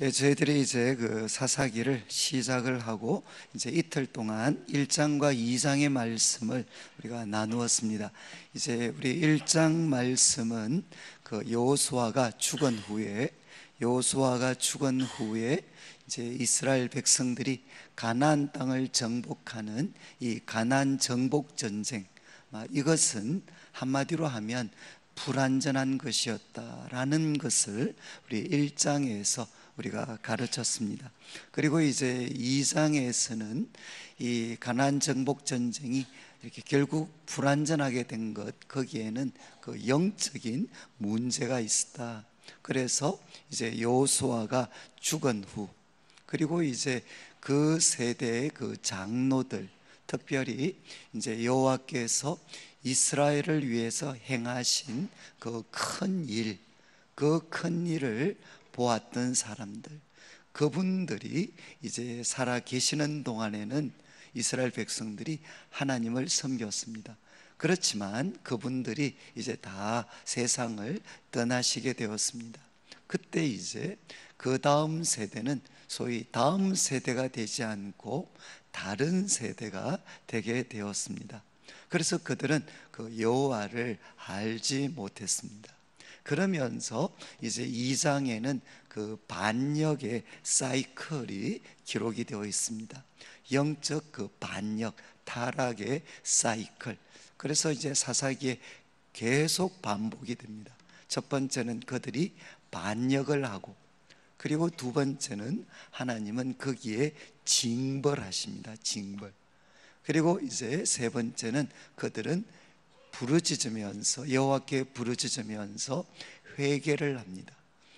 예, 저희들이 이제 그 사사기를 시작을 하고 이제 이틀 동안 1장과 2장의 말씀을 우리가 나누었습니다. 이제 우리 1장 말씀은 그 여호수아가 죽은 후에 이제 이스라엘 백성들이 가나안 땅을 정복하는 이 가나안 정복 전쟁, 이것은 한마디로 하면 불완전한 것이었다라는 것을 우리 1장에서 우리가 가르쳤습니다. 그리고 이제 2장에서는 이 가나안 정복 전쟁이 이렇게 결국 불완전하게 된 것, 거기에는 그 영적인 문제가 있었다. 그래서 이제 여호수아가 죽은 후, 그리고 이제 그 세대의 그 장로들, 특별히 이제 여호와께서 이스라엘을 위해서 행하신 그 큰 일, 그 큰 일을 보았던 사람들, 그분들이 이제 살아 계시는 동안에는 이스라엘 백성들이 하나님을 섬겼습니다. 그렇지만 그분들이 이제 다 세상을 떠나시게 되었습니다. 그때 이제 그 다음 세대는 소위 다음 세대가 되지 않고 다른 세대가 되게 되었습니다. 그래서 그들은 그 여호와를 알지 못했습니다. 그러면서 이제 2장에는 그 반역의 사이클이 기록이 되어 있습니다. 영적 그 반역, 타락의 사이클. 그래서 이제 사사기에 계속 반복이 됩니다. 첫 번째는 그들이 반역을 하고, 그리고 두 번째는 하나님은 거기에 징벌하십니다. 징벌. 그리고 이제 세 번째는 그들은 부르짖으면서, 여호와께 부르짖으면서 회개를 합니다.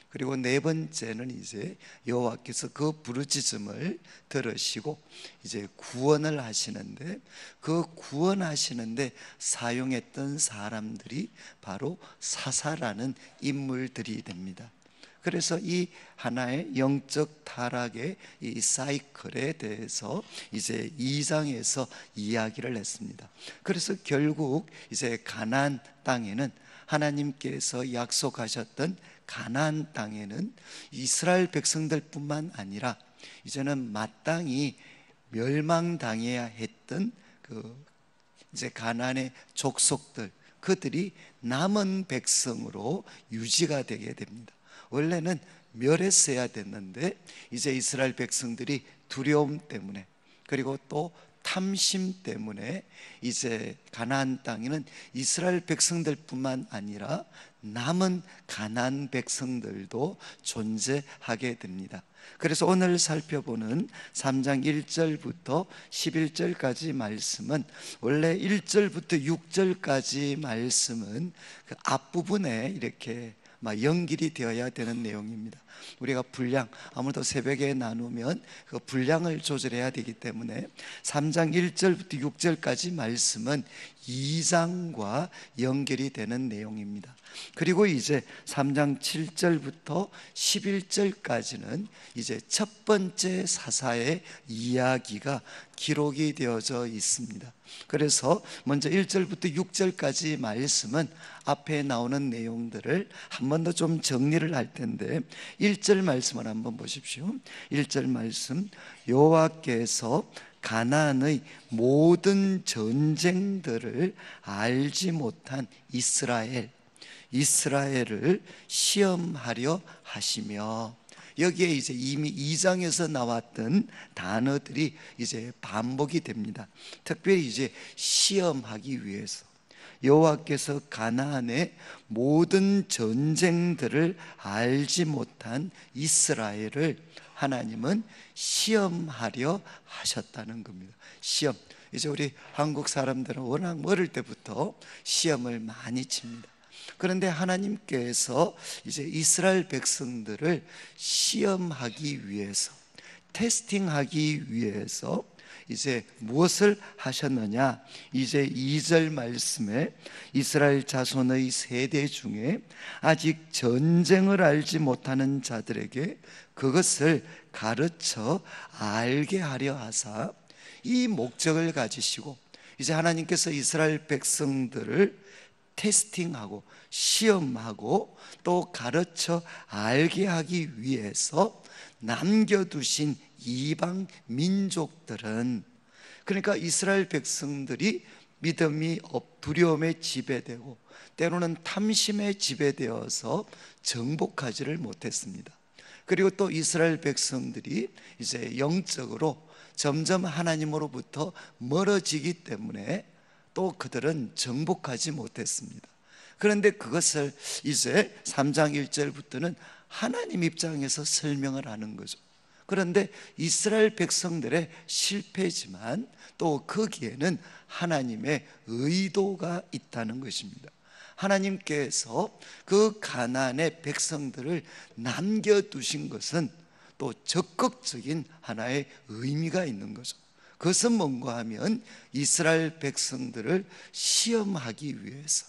그리고 네 번째는 이제 여호와께서 그 부르짖음을 들으시고 이제 구원을 하시는데, 그 구원하시는데 사용했던 사람들이 바로 사사라는 인물들이 됩니다. 그래서 이 하나의 영적 타락의 이 사이클에 대해서 이제 2장에서 이야기를 했습니다. 그래서 결국 이제 가나안 땅에는, 하나님께서 약속하셨던 가나안 땅에는 이스라엘 백성들뿐만 아니라 이제는 마땅히 멸망당해야 했던 그 이제 가나안의 족속들, 그들이 남은 백성으로 유지가 되게 됩니다. 원래는 멸했어야 됐는데 이제 이스라엘 백성들이 두려움 때문에, 그리고 또 탐심 때문에 이제 가나안 땅에는 이스라엘 백성들뿐만 아니라 남은 가나안 백성들도 존재하게 됩니다. 그래서 오늘 살펴보는 3장 1절부터 11절까지 말씀은, 원래 1절부터 6절까지 말씀은 그 앞부분에 이렇게 연결이 되어야 되는 내용입니다. 우리가 분량, 아무래도 새벽에 나누면 그 분량을 조절해야 되기 때문에 3장 1절부터 6절까지 말씀은 2장과 연결이 되는 내용입니다. 그리고 이제 3장 7절부터 11절까지는 이제 첫 번째 사사의 이야기가 기록이 되어져 있습니다. 그래서 먼저 1절부터 6절까지 말씀은 앞에 나오는 내용들을 한 번 더 좀 정리를 할 텐데, 1절 말씀을 한번 보십시오. 1절 말씀, 여호와께서 가나안의 모든 전쟁들을 알지 못한 이스라엘을 시험하려 하시며, 여기에 이제 이미 2장에서 나왔던 단어들이 이제 반복이 됩니다. 특별히 이제 시험하기 위해서 여호와께서 가나안의 모든 전쟁들을 알지 못한 이스라엘을 하나님은 시험하려 하셨다는 겁니다. 시험. 이제 우리 한국 사람들은 워낙 어릴 때부터 시험을 많이 칩니다. 그런데 하나님께서 이제 이스라엘 백성들을 시험하기 위해서, 테스팅하기 위해서 이제 무엇을 하셨느냐? 이제 2절 말씀에 이스라엘 자손의 세대 중에 아직 전쟁을 알지 못하는 자들에게 그것을 가르쳐 알게 하려 하사, 이 목적을 가지시고 이제 하나님께서 이스라엘 백성들을 테스팅하고 시험하고 또 가르쳐 알게 하기 위해서 남겨두신 이방 민족들은, 그러니까 이스라엘 백성들이 믿음이 두려움에 지배되고 때로는 탐심에 지배되어서 정복하지를 못했습니다. 그리고 또 이스라엘 백성들이 이제 영적으로 점점 하나님으로부터 멀어지기 때문에 또 그들은 정복하지 못했습니다. 그런데 그것을 이제 3장 1절부터는 하나님 입장에서 설명을 하는 거죠. 그런데 이스라엘 백성들의 실패지만 또 거기에는 하나님의 의도가 있다는 것입니다. 하나님께서 그 가나안의 백성들을 남겨두신 것은 또 적극적인 하나의 의미가 있는 거죠. 그것은 뭔가 하면 이스라엘 백성들을 시험하기 위해서,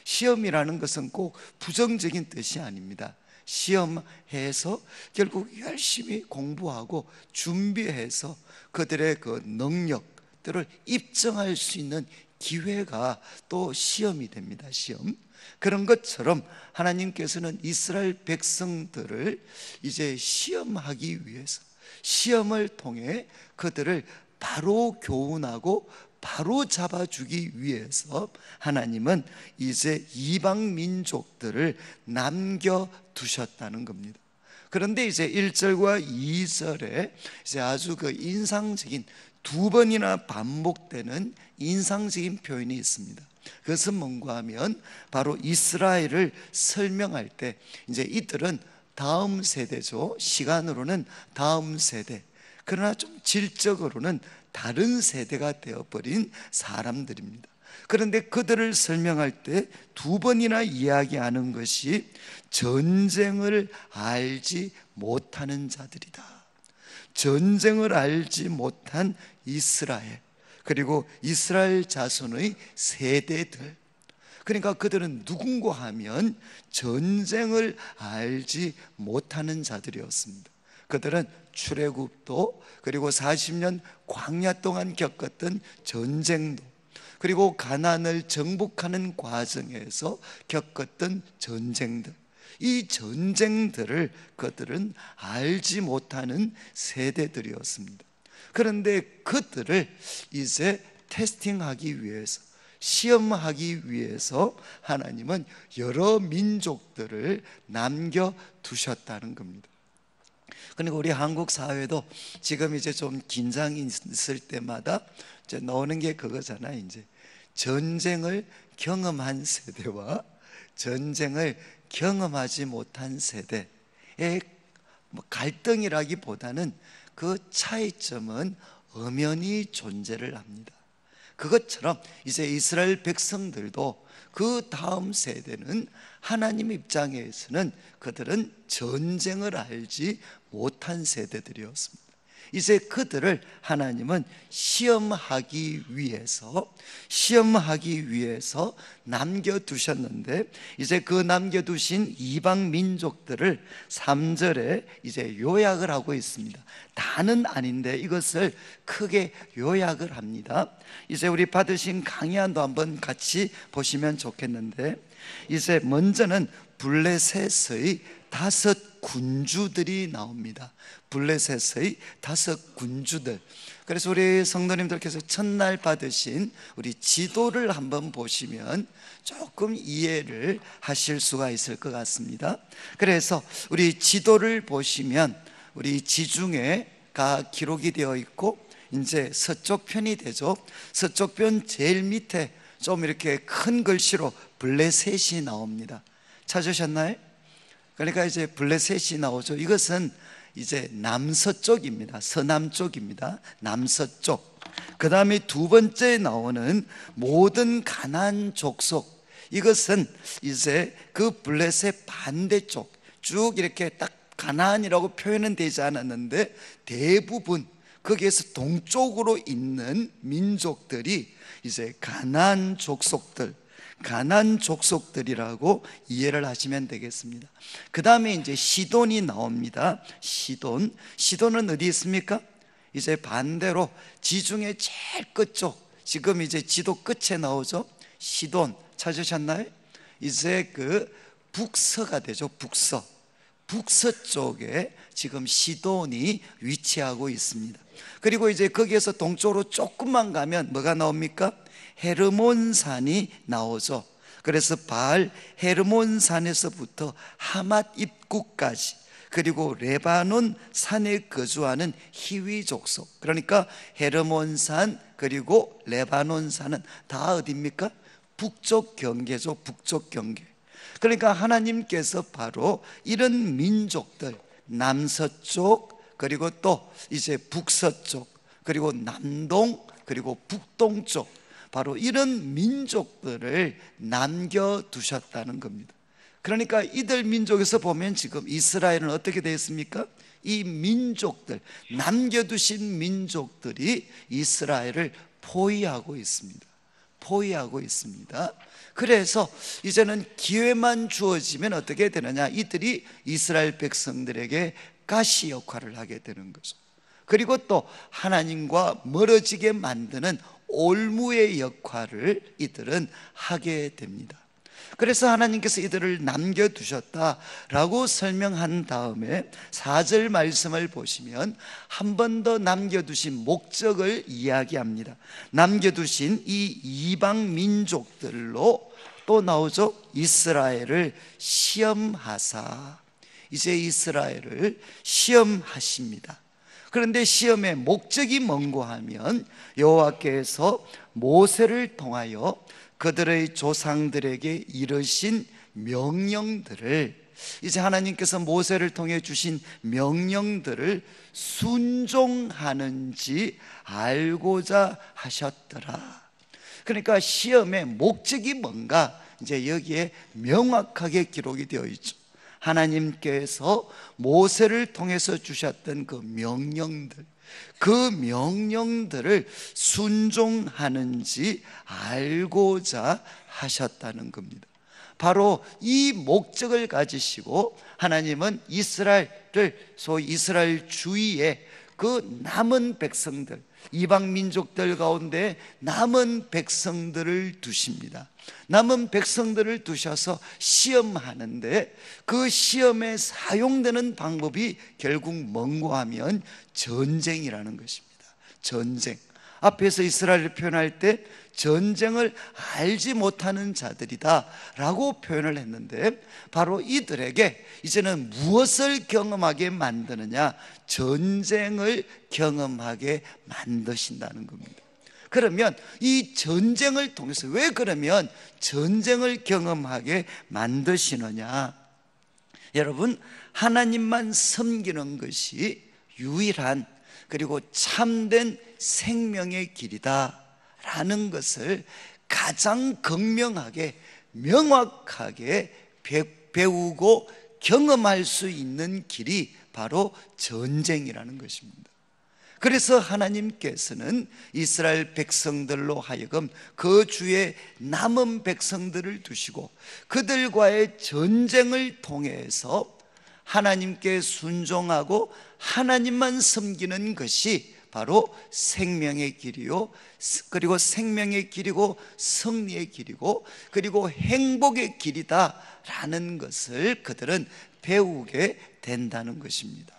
시험이라는 것은 꼭 부정적인 뜻이 아닙니다. 시험해서 결국 열심히 공부하고 준비해서 그들의 그 능력들을 입증할 수 있는 기회가 또 시험이 됩니다. 시험. 그런 것처럼 하나님께서는 이스라엘 백성들을 이제 시험하기 위해서, 시험을 통해 그들을 바로 교훈하고 바로 잡아주기 위해서 하나님은 이제 이방 민족들을 남겨두셨다는 겁니다. 그런데 이제 1절과 2절에 이제 아주 그 인상적인, 두 번이나 반복되는 인상적인 표현이 있습니다. 그것은 뭔가 하면 바로 이스라엘을 설명할 때, 이제 이들은 다음 세대죠. 시간으로는 다음 세대, 그러나 좀 질적으로는 다른 세대가 되어버린 사람들입니다. 그런데 그들을 설명할 때 두 번이나 이야기하는 것이 전쟁을 알지 못하는 자들이다. 전쟁을 알지 못한 이스라엘, 그리고 이스라엘 자손의 세대들, 그러니까 그들은 누군가 하면 전쟁을 알지 못하는 자들이었습니다. 그들은 출애굽도, 그리고 40년 광야 동안 겪었던 전쟁도, 그리고 가나안을 정복하는 과정에서 겪었던 전쟁들, 이 전쟁들을 그들은 알지 못하는 세대들이었습니다. 그런데 그들을 이제 테스팅하기 위해서, 시험하기 위해서 하나님은 여러 민족들을 남겨두셨다는 겁니다. 그리고 우리 한국 사회도 지금 이제 좀 긴장이 있을 때마다 이제 나오는 게 그거잖아. 이제 전쟁을 경험한 세대와 전쟁을 경험하지 못한 세대의 갈등이라기보다는 그 차이점은 엄연히 존재를 합니다. 그것처럼 이제 이스라엘 백성들도 그 다음 세대는 하나님 입장에서는 그들은 전쟁을 알지 못한 세대들이었습니다. 이제 그들을 하나님은 시험하기 위해서 남겨두셨는데, 이제 그 남겨두신 이방 민족들을 3절에 이제 요약을 하고 있습니다. 다는 아닌데 이것을 크게 요약을 합니다. 이제 우리 받으신 강의안도 한번 같이 보시면 좋겠는데, 이제 먼저는 블레셋의 5 군주들이 나옵니다. 블레셋의 5 군주들. 그래서 우리 성도님들께서 첫날 받으신 우리 지도를 한번 보시면 조금 이해를 하실 수가 있을 것 같습니다. 그래서 우리 지도를 보시면 우리 지중해가 기록이 되어 있고, 이제 서쪽 편이 되죠. 서쪽 편 제일 밑에 좀 이렇게 큰 글씨로 블레셋이 나옵니다. 찾으셨나요? 그러니까 이제 블레셋이 나오죠. 이것은 이제 남서쪽입니다. 서남쪽입니다. 남서쪽. 그 다음에 두 번째 나오는 모든 가나안 족속, 이것은 이제 그 블레셋 반대쪽 쭉 이렇게 딱 가나안이라고 표현은 되지 않았는데 대부분 거기에서 동쪽으로 있는 민족들이 이제 가나안 족속들이라고 이해를 하시면 되겠습니다. 그 다음에 이제 시돈이 나옵니다. 시돈은 어디 있습니까? 이제 반대로 지중해 제일 끝쪽, 지금 이제 지도 끝에 나오죠. 시돈, 찾으셨나요? 이제 그 북서가 되죠. 북서 쪽에 지금 시돈이 위치하고 있습니다. 그리고 이제 거기에서 동쪽으로 조금만 가면 뭐가 나옵니까? 헤르몬산이 나오죠. 그래서 바알 헤르몬산에서부터 하맛 입구까지, 그리고 레바논 산에 거주하는 히위 족속, 그러니까 헤르몬산 그리고 레바논산은 다 어디입니까? 북쪽 경계죠. 북쪽 경계. 그러니까 하나님께서 바로 이런 민족들, 남서쪽 그리고 또 이제 북서쪽 그리고 남동 그리고 북동쪽, 바로 이런 민족들을 남겨두셨다는 겁니다. 그러니까 이들 민족에서 보면 지금 이스라엘은 어떻게 되어 있습니까? 이 민족들, 남겨두신 민족들이 이스라엘을 포위하고 있습니다. 포위하고 있습니다. 그래서 이제는 기회만 주어지면 어떻게 되느냐, 이들이 이스라엘 백성들에게 가시 역할을 하게 되는 거죠. 그리고 또 하나님과 멀어지게 만드는 올무의 역할을 이들은 하게 됩니다. 그래서 하나님께서 이들을 남겨두셨다라고 설명한 다음에 4절 말씀을 보시면 한 번 더 남겨두신 목적을 이야기합니다. 남겨두신 이 이방 민족들로 또 나오죠. 이스라엘을 시험하사, 이제 이스라엘을 시험하십니다. 그런데 시험의 목적이 뭔고 하면 여호와께서 모세를 통하여 그들의 조상들에게 이르신 명령들을, 이제 하나님께서 모세를 통해 주신 명령들을 순종하는지 알고자 하셨더라. 그러니까 시험의 목적이 뭔가 이제 여기에 명확하게 기록이 되어 있죠. 하나님께서 모세를 통해서 주셨던 그 명령들, 그 명령들을 순종하는지 알고자 하셨다는 겁니다. 바로 이 목적을 가지시고 하나님은 이스라엘을, 소위 이스라엘 주위에 그 남은 백성들, 이방 민족들 가운데 남은 백성들을 두십니다. 남은 백성들을 두셔서 시험하는데, 그 시험에 사용되는 방법이 결국 뭔고 하면 전쟁이라는 것입니다. 전쟁. 앞에서 이스라엘을 표현할 때 전쟁을 알지 못하는 자들이다 라고 표현을 했는데, 바로 이들에게 이제는 무엇을 경험하게 만드느냐? 전쟁을 경험하게 만드신다는 겁니다. 그러면 이 전쟁을 통해서, 왜 그러면 전쟁을 경험하게 만드시느냐? 여러분, 하나님만 섬기는 것이 유일한 그리고 참된 생명의 길이다 라는 것을 가장 극명하게, 명확하게 배우고 경험할 수 있는 길이 바로 전쟁이라는 것입니다. 그래서 하나님께서는 이스라엘 백성들로 하여금 그 주에 남은 백성들을 두시고 그들과의 전쟁을 통해서 하나님께 순종하고 하나님만 섬기는 것이 바로 생명의 길이요, 그리고 생명의 길이고 승리의 길이고 그리고 행복의 길이다라는 것을 그들은 배우게 된다는 것입니다.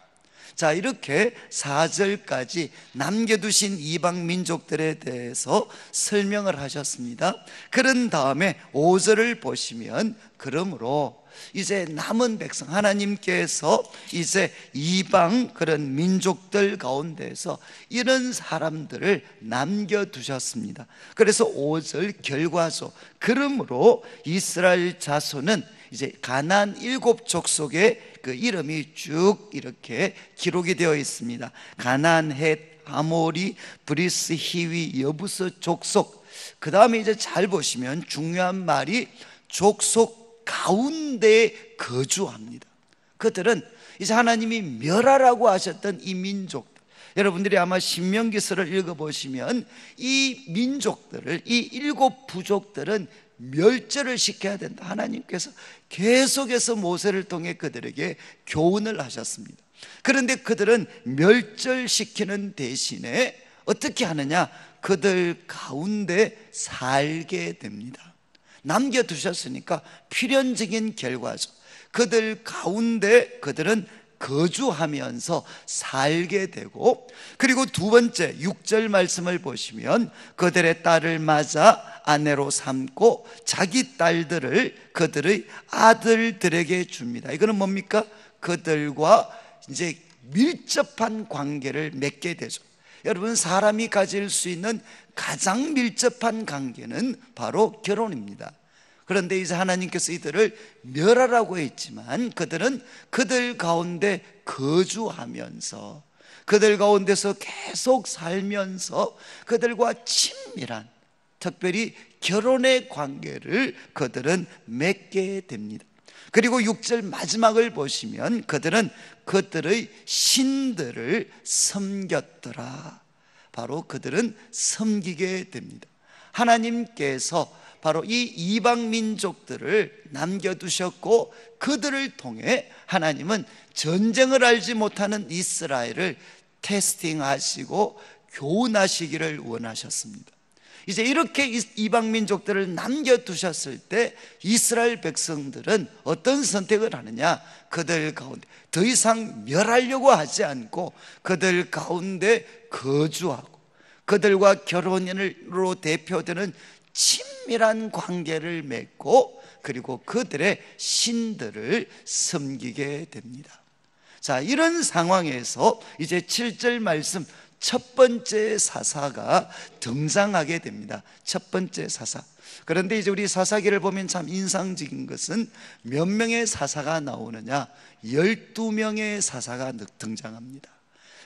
자, 이렇게 4절까지 남겨두신 이방 민족들에 대해서 설명을 하셨습니다. 그런 다음에 5절을 보시면, 그러므로 이제 남은 백성, 하나님께서 이제 이방 그런 민족들 가운데서 이런 사람들을 남겨두셨습니다. 그래서 5절 결과죠. 그러므로 이스라엘 자손은 이제 가나안 7족속의 그 이름이 쭉 이렇게 기록이 되어 있습니다. 가나안, 헷, 아모리, 브리스, 히위, 여부스 족속. 그 다음에 이제 잘 보시면 중요한 말이 족속 가운데 거주합니다. 그들은 이제 하나님이 멸하라고 하셨던 이 민족들, 여러분들이 아마 신명기서를 읽어보시면 이 민족들을, 이 7부족들은 멸절을 시켜야 된다. 하나님께서 계속해서 모세를 통해 그들에게 교훈을 하셨습니다. 그런데 그들은 멸절시키는 대신에 어떻게 하느냐? 그들 가운데 살게 됩니다. 남겨두셨으니까 필연적인 결과죠. 그들 가운데 그들은 거주하면서 살게 되고, 그리고 두 번째 6절 말씀을 보시면 그들의 딸을 맞아 아내로 삼고 자기 딸들을 그들의 아들들에게 줍니다. 이거는 뭡니까? 그들과 이제 밀접한 관계를 맺게 되죠. 여러분, 사람이 가질 수 있는 가장 밀접한 관계는 바로 결혼입니다. 그런데 이제 하나님께서 이들을 멸하라고 했지만 그들은 그들 가운데 거주하면서 그들 가운데서 계속 살면서 그들과 친밀한, 특별히 결혼의 관계를 그들은 맺게 됩니다. 그리고 6절 마지막을 보시면 그들은 그들의 신들을 섬겼더라. 바로 그들은 섬기게 됩니다. 하나님께서 바로 이 이방 민족들을 남겨두셨고 그들을 통해 하나님은 전쟁을 알지 못하는 이스라엘을 테스팅하시고 교훈하시기를 원하셨습니다. 이제 이렇게 이방 민족들을 남겨두셨을 때 이스라엘 백성들은 어떤 선택을 하느냐? 그들 가운데 더 이상 멸하려고 하지 않고 그들 가운데 거주하고 그들과 결혼으로 대표되는 친밀한 관계를 맺고 그리고 그들의 신들을 섬기게 됩니다. 자, 이런 상황에서 이제 7절 말씀 첫 번째 사사가 등장하게 됩니다. 첫 번째 사사. 그런데 이제 우리 사사기를 보면 참 인상적인 것은 몇 명의 사사가 나오느냐? 12명의 사사가 등장합니다.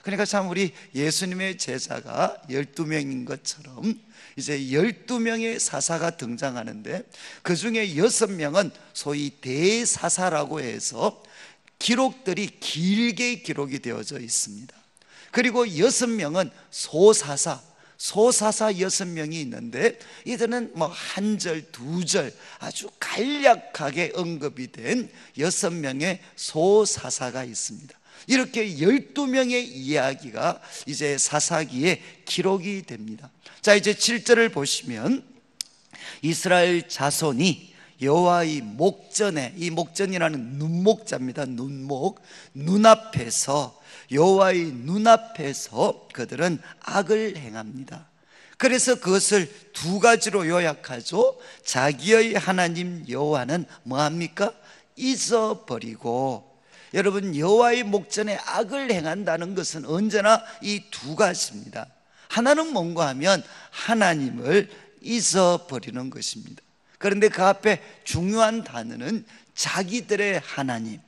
그러니까 참 우리 예수님의 제자가 12명인 것처럼 이제 12명의 사사가 등장하는데 그 중에 6명은 소위 대사사라고 해서 기록들이 길게 기록이 되어져 있습니다. 그리고 6명은 소사사 6명이 있는데 이들은 뭐 한 절, 두 절 아주 간략하게 언급이 된 6명의 소사사가 있습니다. 이렇게 12명의 이야기가 이제 사사기에 기록이 됩니다. 자, 이제 7절을 보시면 이스라엘 자손이 여호와의 목전에, 이 목전이라는 눈목자입니다. 눈앞에서, 여호와의 눈앞에서 그들은 악을 행합니다. 그래서 그것을 두 가지로 요약하죠. 자기의 하나님 여호와는 뭐합니까? 잊어버리고. 여러분, 여호와의 목전에 악을 행한다는 것은 언제나 이 두 가지입니다. 하나는 뭔가 하면 하나님을 잊어버리는 것입니다. 그런데 그 앞에 중요한 단어는 자기들의 하나님,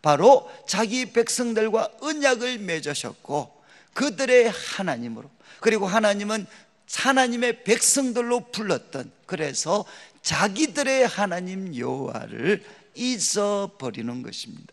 바로 자기 백성들과 언약을 맺으셨고 그들의 하나님으로, 그리고 하나님은 하나님의 백성들로 불렀던, 그래서 자기들의 하나님 여호와를 잊어버리는 것입니다.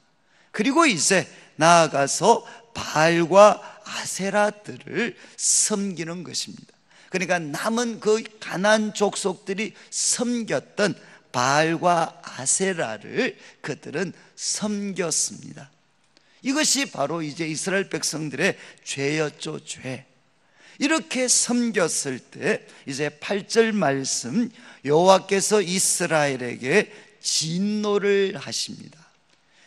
그리고 이제 나아가서 바알과 아세라들을 섬기는 것입니다. 그러니까 남은 그 가나안 족속들이 섬겼던 바알과 아세라를 그들은 섬겼습니다. 이것이 바로 이제 이스라엘 백성들의 죄였죠, 죄. 이렇게 섬겼을 때 이제 8절 말씀, 여호와께서 이스라엘에게 진노를 하십니다.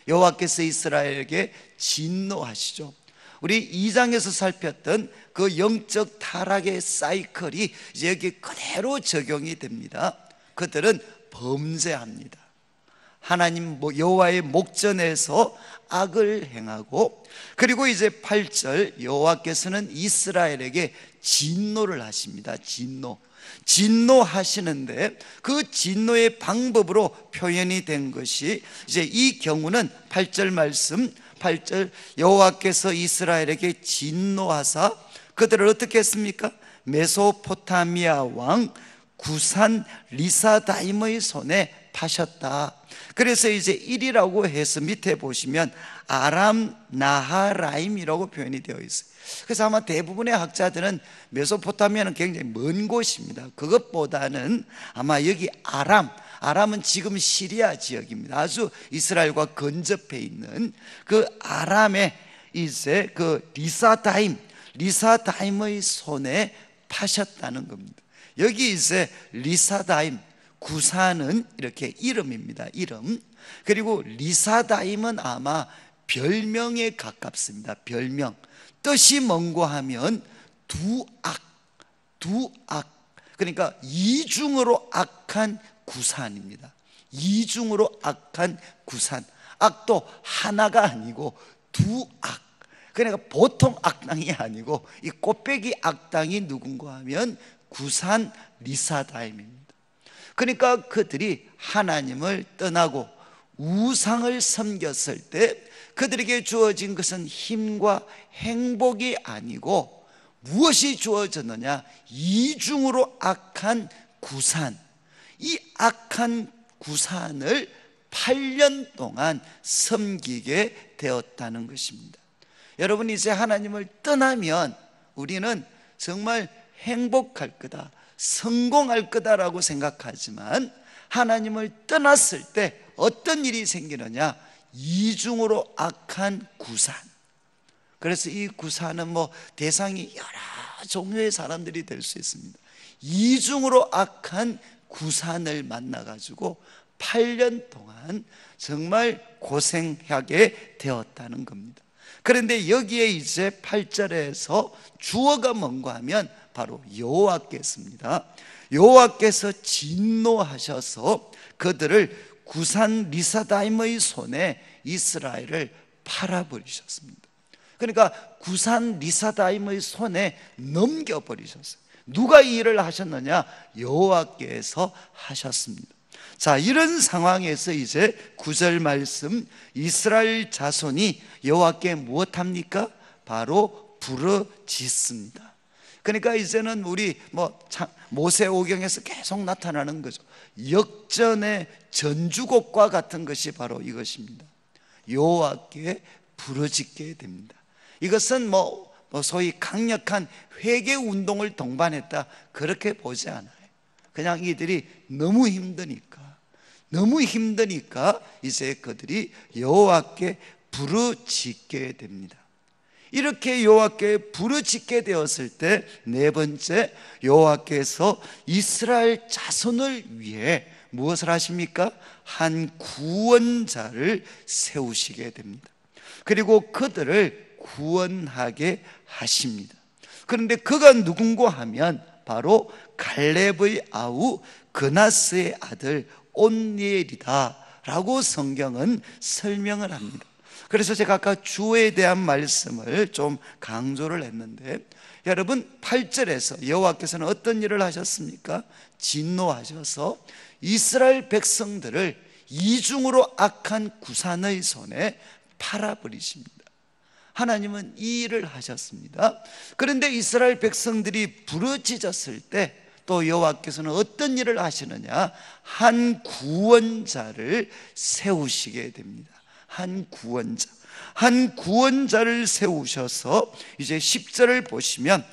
여호와께서 이스라엘에게 진노하시죠. 우리 2장에서 살폈던 그 영적 타락의 사이클이 이제 여기 그대로 적용이 됩니다. 그들은 범죄합니다. 하나님 여호와의 목전에서 악을 행하고, 그리고 이제 8절 여호와께서는 이스라엘에게 진노를 하십니다. 진노하시는데 그 진노의 방법으로 표현이 된 것이 이제 이 경우는 8절 말씀, 8절 여호와께서 이스라엘에게 진노하사 그들을 어떻게 했습니까? 메소포타미아 왕 구산 리사다임의 손에 파셨다. 그래서 이제 1이라고 해서 밑에 보시면 아람 나하라임이라고 표현이 되어 있어요. 그래서 아마 대부분의 학자들은 메소포타미아는 굉장히 먼 곳입니다. 그것보다는 아마 여기 아람은 지금 시리아 지역입니다. 아주 이스라엘과 근접해 있는 그 아람의 이제 그 리사다임의 손에 파셨다는 겁니다. 여기 이제 리사다임, 구사는 이렇게 이름입니다. 이름. 그리고 리사다임은 아마 별명에 가깝습니다. 별명. 뜻이 뭔고 하면 두악. 그러니까 이중으로 악한 구산입니다. 이중으로 악한 구산. 악도 하나가 아니고 두악. 그러니까 보통 악당이 아니고 이 꽃배기 악당이 누군가 하면 구산 리사다임입니다. 그러니까 그들이 하나님을 떠나고 우상을 섬겼을 때 그들에게 주어진 것은 힘과 행복이 아니고 무엇이 주어졌느냐? 이중으로 악한 구산. 이 악한 구산을 8년 동안 섬기게 되었다는 것입니다. 여러분, 이제 하나님을 떠나면 우리는 정말 행복할 거다, 성공할 거다라고 생각하지만 하나님을 떠났을 때 어떤 일이 생기느냐? 이중으로 악한 구산. 그래서 이 구산은 대상이 여러 종류의 사람들이 될 수 있습니다. 이중으로 악한 구산을 만나가지고 8년 동안 정말 고생하게 되었다는 겁니다. 그런데 여기에 이제 8절에서 주어가 뭔가 하면 바로 여호와께서입니다. 여호와께서 진노하셔서 그들을 구산 리사다임의 손에 이스라엘을 팔아버리셨습니다. 그러니까 구산 리사다임의 손에 넘겨버리셨어요. 누가 이 일을 하셨느냐? 여호와께서 하셨습니다. 자, 이런 상황에서 이제 9절 말씀, 이스라엘 자손이 여호와께 무엇합니까? 바로 부르짖습니다. 그러니까 이제는 우리 모세오경에서 계속 나타나는 거죠. 역전의 전주곡과 같은 것이 바로 이것입니다. 여호와께 부르짖게 됩니다. 이것은 소위 강력한 회개 운동을 동반했다, 그렇게 보지 않아요. 그냥 이들이 너무 힘드니까 이제 그들이 여호와께 부르짖게 됩니다. 이렇게 여호와께 부르짖게 되었을 때 네 번째, 여호와께서 이스라엘 자손을 위해 무엇을 하십니까? 한 구원자를 세우시게 됩니다. 그리고 그들을 구원하게 하십니다. 그런데 그가 누군고 하면 바로 갈렙의 아우 그나스의 아들 온니엘이다 라고 성경은 설명을 합니다. 그래서 제가 아까 주에 대한 말씀을 좀 강조를 했는데, 여러분 8절에서 여호와께서는 어떤 일을 하셨습니까? 진노하셔서 이스라엘 백성들을 이중으로 악한 구산의 손에 팔아버리십니다. 하나님은 이 일을 하셨습니다. 그런데 이스라엘 백성들이 부르짖었을 때 또 여호와께서는 어떤 일을 하시느냐? 한 구원자를 세우시게 됩니다. 한 구원자를 세우셔서 이제 10절을 보시면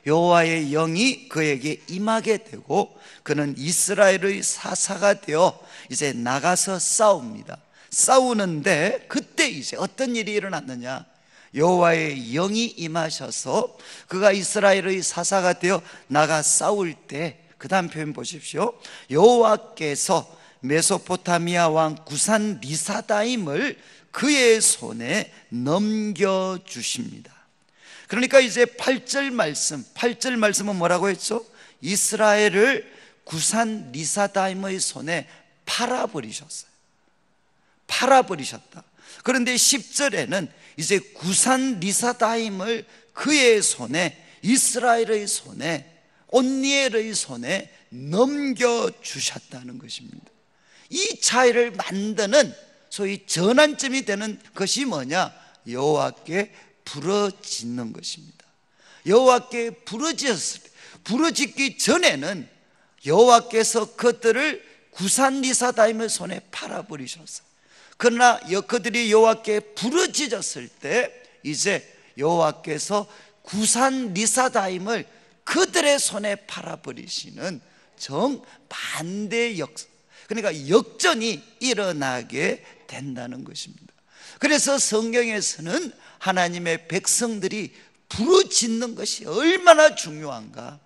여호와의 영이 그에게 임하게 되고 그는 이스라엘의 사사가 되어 이제 나가서 싸웁니다. 싸우는데 그때 이제 어떤 일이 일어났느냐? 여호와의 영이 임하셔서 그가 이스라엘의 사사가 되어 나가 싸울 때, 그 다음 표현 보십시오. 여호와께서 메소포타미아 왕 구산 리사다임을 그의 손에 넘겨주십니다. 그러니까 이제 8절 말씀은 뭐라고 했죠? 이스라엘을 구산 리사다임의 손에 팔아버리셨다. 그런데 10절에는 이제 구산 리사다임을 그의 손에, 이스라엘의 손에, 온니엘의 손에 넘겨주셨다는 것입니다. 이 차이를 만드는 소위 전환점이 되는 것이 뭐냐? 여호와께 부르짖는 것입니다. 여호와께 부르짖기 전에는 여호와께서 그들을 구산 리사다임의 손에 팔아버리셨어요. 그러나 그들이 여호와께 부르짖었을 때 이제 여호와께서 구산 리사다임을 그들의 손에 팔아버리시는 정반대 그러니까 역전이 일어나게 된다는 것입니다. 그래서 성경에서는 하나님의 백성들이 부르짖는 것이 얼마나 중요한가,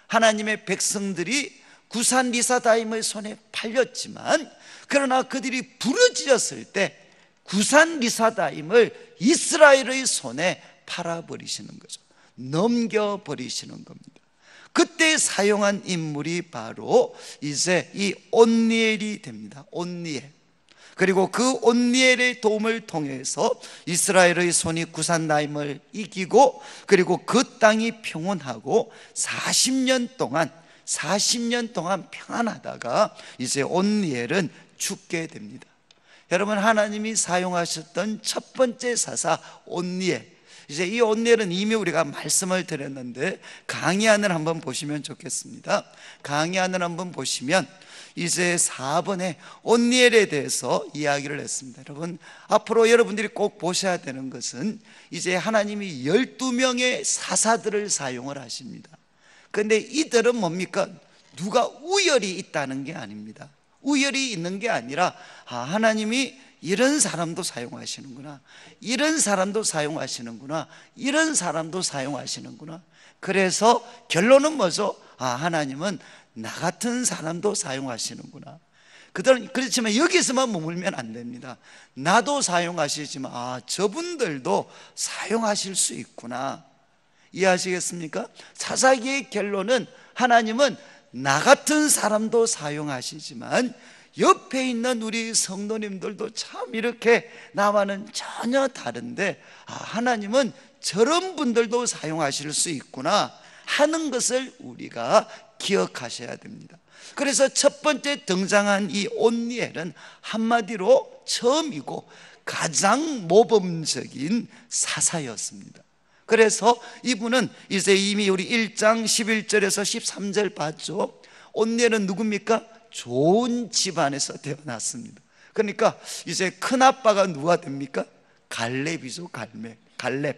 하나님의 백성들이 구산 리사다임의 손에 팔렸지만, 그러나 그들이 부르짖었을 때 구산 리사다임을 이스라엘의 손에 팔아버리시는 거죠. 넘겨버리시는 겁니다. 그때 사용한 인물이 바로 이제 이 온니엘이 됩니다. 온니엘. 그리고 그 온니엘의 도움을 통해서 이스라엘의 손이 구산라임을 이기고, 그리고 그 땅이 평온하고 40년 동안 평안하다가 이제 온니엘은 죽게 됩니다. 여러분, 하나님이 사용하셨던 첫 번째 사사 온니엘, 이제 이 온니엘은 이미 우리가 말씀을 드렸는데 강의안을 한번 보시면 좋겠습니다. 강의안을 한번 보시면 이제 4번에 온니엘에 대해서 이야기를 했습니다. 여러분, 앞으로 여러분들이 꼭 보셔야 되는 것은 이제 하나님이 12명의 사사들을 사용을 하십니다. 그런데 이들은 뭡니까? 누가 우열이 있다는 게 아닙니다. 우열이 있는 게 아니라 하나님이 이런 사람도 사용하시는구나, 이런 사람도 사용하시는구나, 이런 사람도 사용하시는구나. 그래서 결론은 뭐죠? 하나님은 나 같은 사람도 사용하시는구나. 그렇지만 여기서만 머물면 안 됩니다. 나도 사용하시지만 저분들도 사용하실 수 있구나. 이해하시겠습니까? 사사기의 결론은 하나님은 나 같은 사람도 사용하시지만 옆에 있는 우리 성도님들도 참 이렇게 나와는 전혀 다른데 하나님은 저런 분들도 사용하실 수 있구나 하는 것을 우리가 기억하셔야 됩니다. 그래서 첫 번째 등장한 이 온니엘은 한마디로 처음이고 가장 모범적인 사사였습니다. 그래서 이분은 이제 이미 우리 1장 11절에서 13절 봤죠. 온니엘은 누굽니까? 좋은 집안에서 태어났습니다. 그러니까 이제 큰아빠가 누가 됩니까? 갈렙이죠. 갈렙.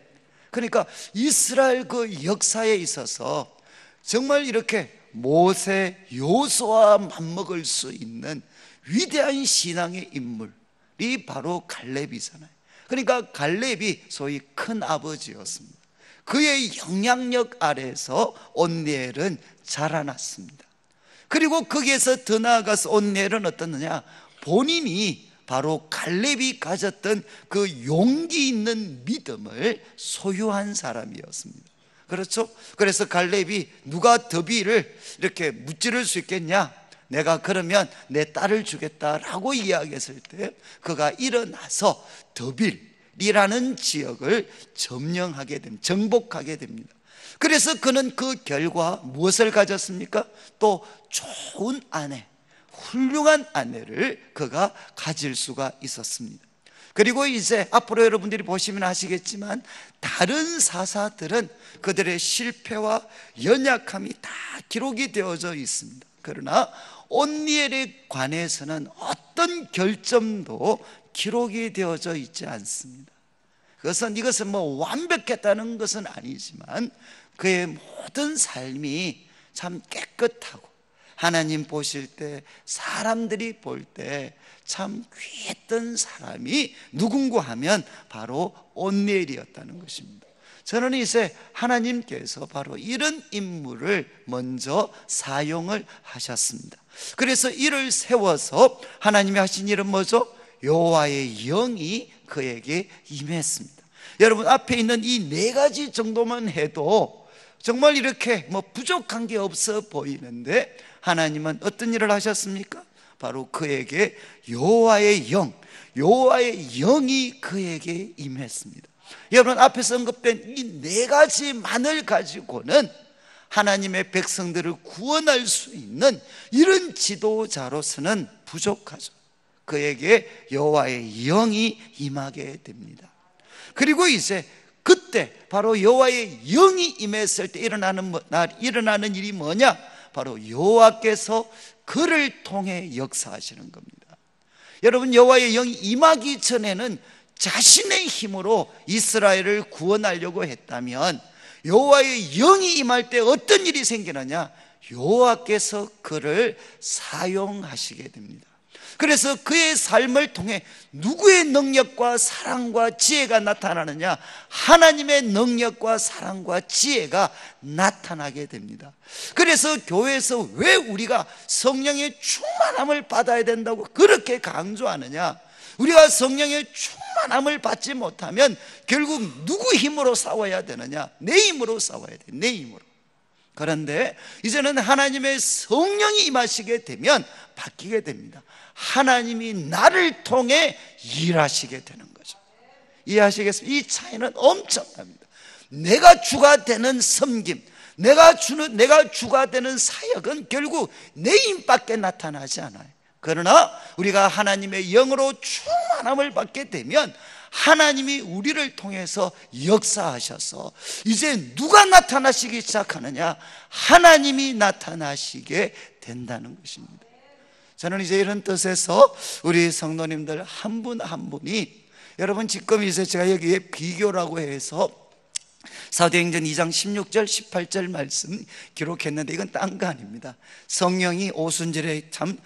그러니까 이스라엘 그 역사에 있어서 정말 이렇게 모세, 여호수아와 맞먹을 수 있는 위대한 신앙의 인물이 바로 갈렙이잖아요. 그러니까 갈렙이 소위 큰아버지였습니다. 그의 영향력 아래에서 온니엘은 자라났습니다. 그리고 거기에서 더 나아가서 온니엘은 어떻느냐, 본인이 바로 갈렙이 가졌던 그 용기 있는 믿음을 소유한 사람이었습니다. 그렇죠? 그래서 갈렙이 누가 더비를 이렇게 무찌를 수 있겠냐, 내가 그러면 내 딸을 주겠다라고 이야기했을 때 그가 일어나서 더빌이라는 지역을 정복하게 됩니다. 그래서 그는 그 결과 무엇을 가졌습니까? 또 좋은 아내, 훌륭한 아내를 그가 가질 수가 있었습니다. 그리고 이제 앞으로 여러분들이 보시면 아시겠지만 다른 사사들은 그들의 실패와 연약함이 다 기록이 되어져 있습니다. 그러나 온니엘에 관해서는 어떤 결점도 기록이 되어져 있지 않습니다. 이것은 뭐 완벽했다는 것은 아니지만 그의 모든 삶이 참 깨끗하고 하나님 보실 때, 사람들이 볼 때 참 귀했던 사람이 누군가 하면 바로 온니엘이었다는 것입니다. 저는 이제 하나님께서 바로 이런 인물을 먼저 사용을 하셨습니다. 그래서 이를 세워서 하나님이 하신 일은 뭐죠? 여호와의 영이 그에게 임했습니다. 여러분, 앞에 있는 이 4가지 정도만 해도 정말 이렇게 부족한 게 없어 보이는데 하나님은 어떤 일을 하셨습니까? 바로 그에게 여호와의 영이 그에게 임했습니다. 여러분, 앞에서 언급된 이 4가지만을 가지고는 하나님의 백성들을 구원할 수 있는 이런 지도자로서는 부족하죠. 그에게 여호와의 영이 임하게 됩니다. 그리고 이제 그때 바로 여호와의 영이 임했을 때 일어나는 일이 뭐냐? 바로 여호와께서 그를 통해 역사하시는 겁니다. 여러분, 여호와의 영이 임하기 전에는 자신의 힘으로 이스라엘을 구원하려고 했다면 여호와의 영이 임할 때 어떤 일이 생기느냐? 여호와께서 그를 사용하시게 됩니다. 그래서 그의 삶을 통해 누구의 능력과 사랑과 지혜가 나타나느냐? 하나님의 능력과 사랑과 지혜가 나타나게 됩니다. 그래서 교회에서 왜 우리가 성령의 충만함을 받아야 된다고 그렇게 강조하느냐? 우리가 성령의 충만함을 받지 못하면 결국 누구 힘으로 싸워야 되느냐? 내 힘으로 싸워야 돼, 내 힘으로. 그런데 이제는 하나님의 성령이 임하시게 되면 바뀌게 됩니다. 하나님이 나를 통해 일하시게 되는 거죠. 이해하시겠습니까? 이 차이는 엄청납니다. 내가 주가 되는 섬김, 내가 주가 되는 사역은 결국 내 힘밖에 나타나지 않아요. 그러나 우리가 하나님의 영으로 충만함을 받게 되면 하나님이 우리를 통해서 역사하셔서 이제 누가 나타나시기 시작하느냐? 하나님이 나타나시게 된다는 것입니다. 저는 이제 이런 뜻에서 우리 성도님들 한 분 한 분이, 여러분 지금 이제 제가 여기에 비교라고 해서 사도행전 2장 16절 18절 말씀 기록했는데 이건 딴 거 아닙니다. 성령이 오순절에 참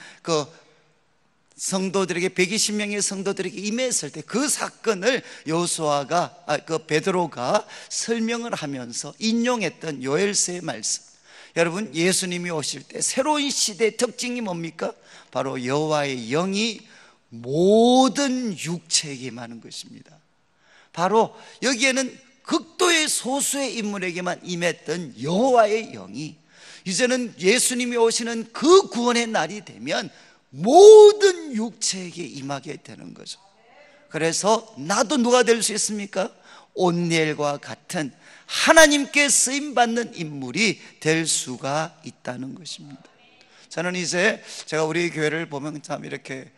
성도들에게 120명의 성도들에게 임했을 때 그 사건을 베드로가 설명을 하면서 인용했던 요엘서의 말씀. 여러분, 예수님이 오실 때 새로운 시대의 특징이 뭡니까? 바로 여호와의 영이 모든 육체에게 임하는 것입니다. 바로 여기에는 극도의 소수의 인물에게만 임했던 여호와의 영이 이제는 예수님이 오시는 그 구원의 날이 되면 모든 육체에게 임하게 되는 거죠. 그래서 나도 누가 될 수 있습니까? 온니엘과 같은 하나님께 쓰임받는 인물이 될 수가 있다는 것입니다. 저는 이제 제가 우리 교회를 보면 참 이렇게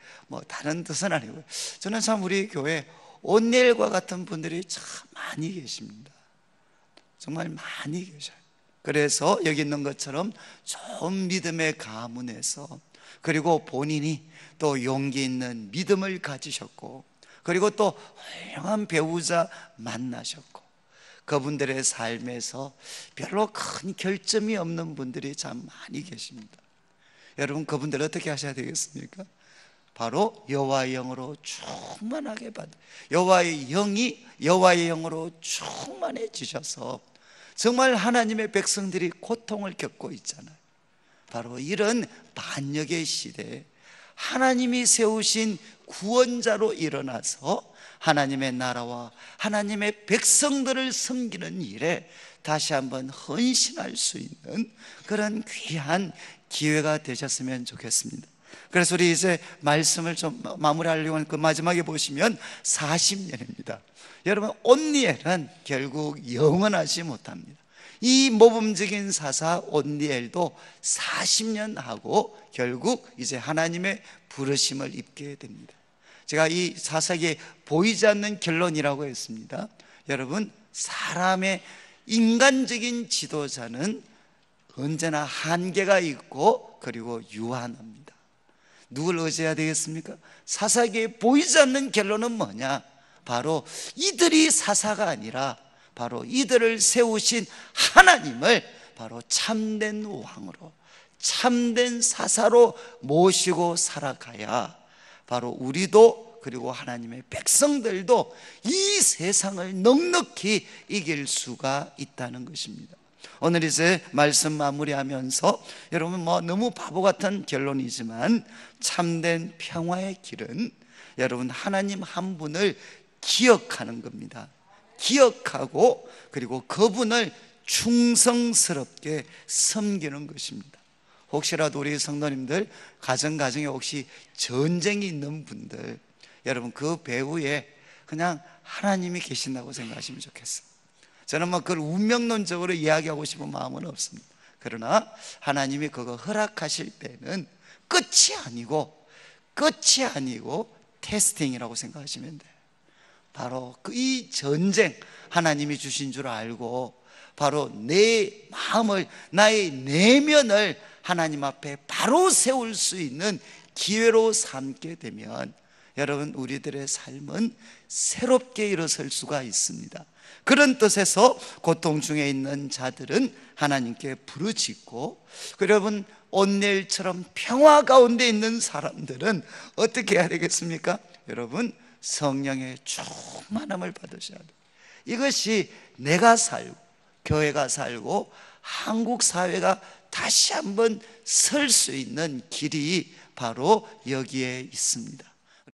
다른 뜻은 아니고요, 저는 참 우리 교회 온니엘과 같은 분들이 참 많이 계십니다. 정말 많이 계셔요. 그래서 여기 있는 것처럼 좋은 믿음의 가문에서, 그리고 본인이 또 용기 있는 믿음을 가지셨고, 그리고 또 훌륭한 배우자 만나셨고, 그분들의 삶에서 별로 큰 결점이 없는 분들이 참 많이 계십니다. 여러분, 그분들 어떻게 하셔야 되겠습니까? 바로 여호와의 영으로 충만하게 여호와의 영으로 충만해지셔서 정말 하나님의 백성들이 고통을 겪고 있잖아요. 바로 이런 반역의 시대에 하나님이 세우신 구원자로 일어나서 하나님의 나라와 하나님의 백성들을 섬기는 일에 다시 한번 헌신할 수 있는 그런 귀한 기회가 되셨으면 좋겠습니다. 그래서 우리 이제 말씀을 좀 마무리하려고 하는 그 마지막에 보시면 40년입니다. 여러분, 온니엘은 결국 영원하지 못합니다. 이 모범적인 사사 온니엘도 40년 하고 결국 이제 하나님의 부르심을 입게 됩니다. 제가 이 사사기에 보이지 않는 결론이라고 했습니다. 여러분, 사람의 인간적인 지도자는 언제나 한계가 있고 그리고 유한합니다. 누굴 의지해야 되겠습니까? 사사기에 보이지 않는 결론은 뭐냐? 바로 이들이 사사가 아니라 바로 이들을 세우신 하나님을 바로 참된 왕으로, 참된 사사로 모시고 살아가야 바로 우리도 그리고 하나님의 백성들도 이 세상을 넉넉히 이길 수가 있다는 것입니다. 오늘 이제 말씀 마무리하면서 여러분, 너무 바보 같은 결론이지만 참된 평화의 길은 여러분 하나님 한 분을 기억하는 겁니다. 기억하고 그리고 그분을 충성스럽게 섬기는 것입니다. 혹시라도 우리 성도님들 가정에 혹시 전쟁이 있는 분들, 여러분 그 배후에 그냥 하나님이 계신다고 생각하시면 좋겠어요. 저는 그걸 운명론적으로 이야기하고 싶은 마음은 없습니다. 그러나 하나님이 그거 허락하실 때는 끝이 아니고 테스팅이라고 생각하시면 돼요. 바로 이 전쟁 하나님이 주신 줄 알고 바로 내 마음을, 나의 내면을 하나님 앞에 바로 세울 수 있는 기회로 삼게 되면 여러분, 우리들의 삶은 새롭게 일어설 수가 있습니다. 그런 뜻에서 고통 중에 있는 자들은 하나님께 부르짖고, 여러분 온내일처럼 평화 가운데 있는 사람들은 어떻게 해야 되겠습니까? 여러분, 성령의 충만함을 받으셔야 돼요. 이것이 내가 살고 교회가 살고 한국 사회가 다시 한번 설 수 있는 길이 바로 여기에 있습니다.